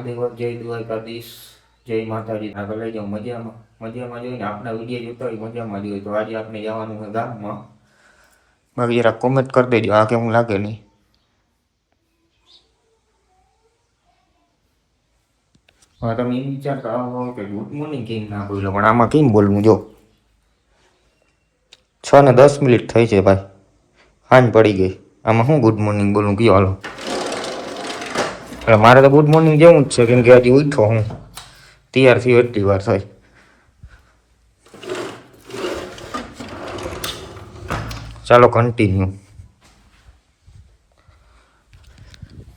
મહાદેવ, જય દ્વારકાધીશ, જય માતાજી. આગળ લઈ જાઓ મજામાં. મજામાં જોઈને આપણા વિડીયો જોતા હોય મજામાં જોઈએ તો આજે આપણે જવાનું છે ગામમાં. બાકી જરા કોમેન્ટ કરી દેજો આ કેવું લાગે નહીં. હા તમે એ વિચારતા હો કે ગુડ મોર્નિંગ કેમ ના બોલો, પણ આમાં કેમ બોલવું જો 6:10 થઈ છે ભાઈ, હાંજ પડી ગઈ. આમાં શું ગુડ મોર્નિંગ બોલું કયો હાલો. એટલે મારે તો ગુડ મોર્નિંગ જેવું જ છે કેમ કે હજી ઉઠો હું તૈયાર થયો એટલી વાર થાય. ચાલો કન્ટિન્યુ.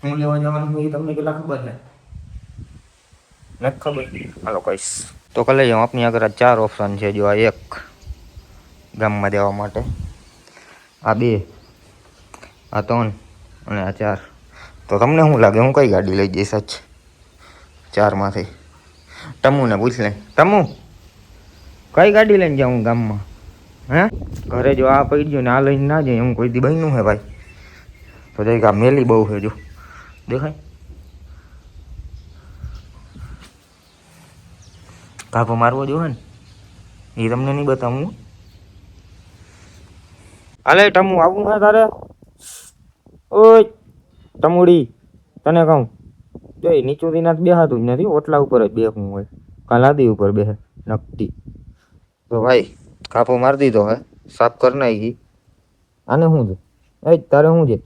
હું લેવા જવાનું હોય તમને પેલા ખબર છે? નથી ખબર? હાલો કહીશ તો કલે જાઉં. આપની આગળ 4 ઓપ્શન છે. જો આ 1 ગામમાં જવા માટે, આ 2, આ 3 અને આ 4. તો તમને શું લાગે હું કઈ ગાડી લઈ જઈશ આજ 4માંથી? ટમુને પૂછ લે. ટમુ કઈ ગાડી લઈને જાઉં ગામમાં? હે ઘરે જો આ પડી ગયો ને આ લઈને ના જાય હું કોઈ દી બન્યું હે ભાઈ. તો જઈ આ મેલી બહુ છે જો દેખાય. કાપો મારવો જોવે ને એ તમને નહીં બતાવું. હાલે ટમુ આવું હે તારે? ઓય ટમુડી તને કહું જો નીચું ના બેહાતું જ નથી, ઓટલા ઉપર જ બેહવું હોય. કાલાદી ઉપર બેહે નકટી. તો ભાઈ કાપો મારી દીધો હે, સાફ કરી નાખી. આને શું છે? એ તારે શું છે?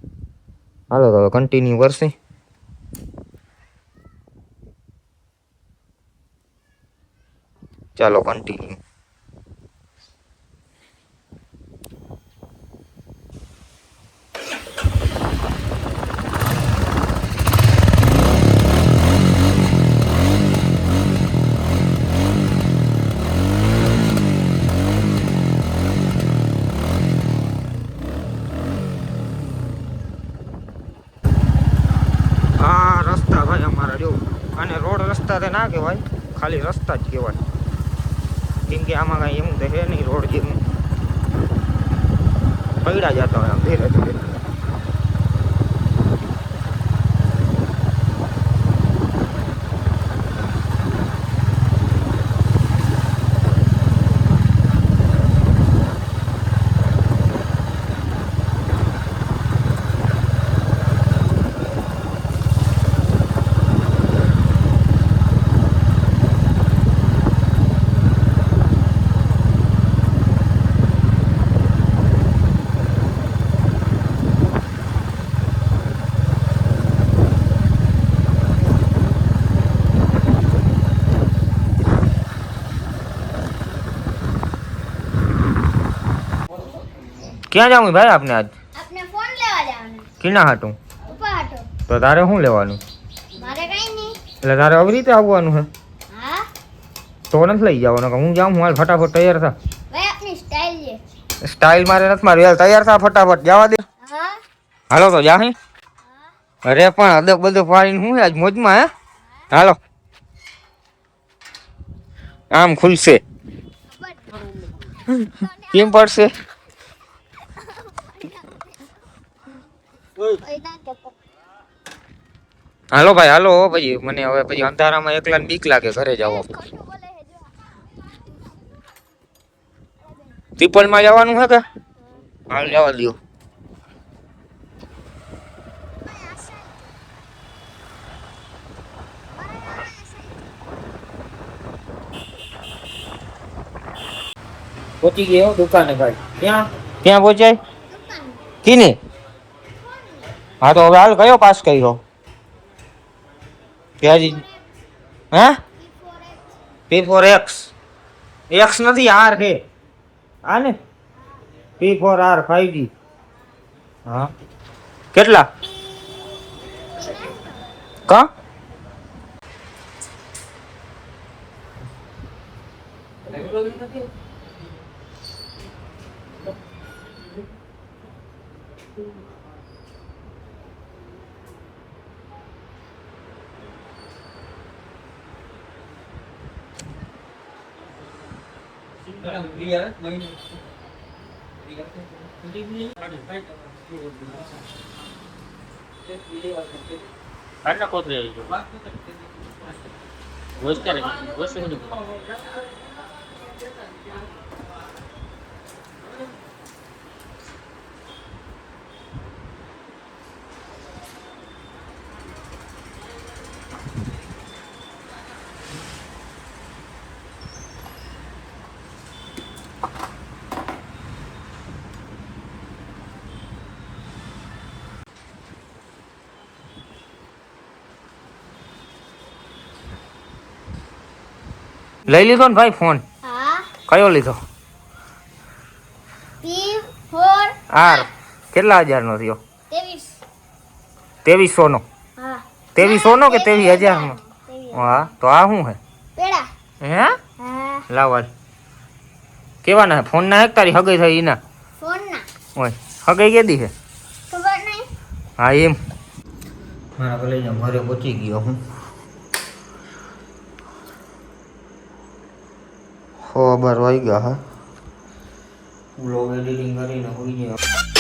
હાલો તો કન્ટિન્યુ કરશે. ચાલો કન્ટિન્યુ. આ રસ્તા ભાઈ અમારા જો, અને રોડ રસ્તા તો ના કહેવાય, ખાલી રસ્તા જ કહેવાય. કેમ કે આમાં કાંઈ એમ તો છે નહીં રોડ જેવું. પૈડા જતા હોય આમ ધીરે ધીરે. ક્યાં જાવું ભાઈ આપને આજ? આપને ફોન લેવા જવાનું. કિના હાટું? ઉપા હાટો. તો તારે શું લેવાનું? મારે કઈ નહીં. એટલે તારે આવી રીતે આવવાનું છે? હા. તો નથી લઈ જવાનું. હું જાઉં હું હાલ ફટાફટ તૈયાર થા. ભાઈ આપની સ્ટાઈલ છે. સ્ટાઇલ મારે નથી મારી. હાલ તૈયાર થા ફટાફટ, જવા દે. હા. હાલો તો જાહી. અરે પણ અદબ બધું ફાડીને શું આજ મોજમાં હે? હાલો આમ ખુલશે કેમ પડશે? હાલો ભાઈ હાલો. પછી મને હવે પછી અંધારામાં એકલા બીક લાગે ઘરે જાવ. પીપલમાં જવાનું છે કે? હાલ જવા દો. પહોંચી ગયો દુકાને ભાઈ. ક્યાં ક્યાં પહોંચાય? કીને? હા તો હવે હાલ કયો પાસ કર્યો? હજી હે? P4X. X નથી R છે. આ ને P4R 5G. હા કેટલા? કા આટલા કોતરી આવી ગયો વસ્તુ લઈ લીધો ને ભાઈ ફોન હા કયો લીધો P4 આર કેટલા હજારનો થયો 23 2300 નો હા 2300 નો કે 23000 નો 23,000. હા તો આ શું હે પેડા હે હા લાવાલ કેવાના ફોન ના એક તારી હગઈ થઈ ના ફોન ના ઓય હગઈ કેદી છે ખબર નહીં હા એમ મારા કલેજા ઘરે પહોંચી ગયો હું 12 વાગ્યા હા વ્લોગ એડિટિંગ કરીને હોઈ ગયો